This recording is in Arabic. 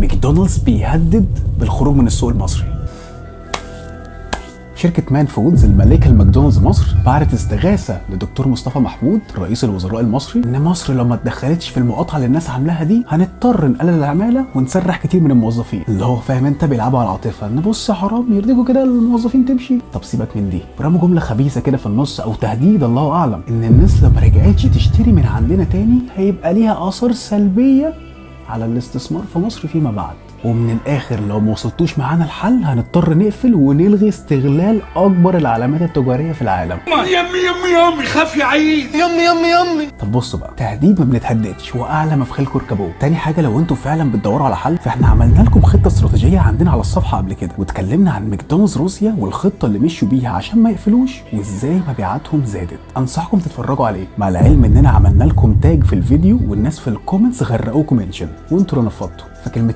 ماكدونالدز بيهدد بالخروج من السوق المصري. شركة مان فودز المالكة لماكدونالدز مصر بعتت استغاثة لدكتور مصطفى محمود رئيس الوزراء المصري ان مصر لو ما اتدخلتش في المقاطعة اللي الناس عاملاها دي هنضطر نقلل العمالة ونسرح كتير من الموظفين. اللي هو فاهم انت بيلعبوا على العاطفة، ان بص يا حرام يرضيكوا كده الموظفين تمشي. طب سيبك من دي، برموا جملة خبيثة كده في النص او تهديد الله اعلم ان الناس لو ما رجعتش تشتري من عندنا تاني هيبقى ليها اثار سلبية على الاستثمار في مصر فيما بعد. ومن الاخر لو ما وصلتوش معانا الحل هنضطر نقفل ونلغي استغلال اكبر العلامات التجاريه في العالم. يمي خاف يا عيد. يمي. طب بصوا بقى، تهديد ما بنتهددش واعلى ما في خيلكم اركبوه. تاني حاجه، لو انتوا فعلا بتدوروا على حل فاحنا عملنا لكم خطه استراتيجيه عندنا على الصفحه قبل كده، واتكلمنا عن ماكدونالدز روسيا والخطه اللي مشوا بيها عشان ما يقفلوش وازاي مبيعاتهم زادت. انصحكم تتفرجوا عليه، مع العلم اننا عملنا لكم تاج في الفيديو والناس في الكومنتس غرقوكم منشن وانتوا اللي نفضتوا. فكلمتين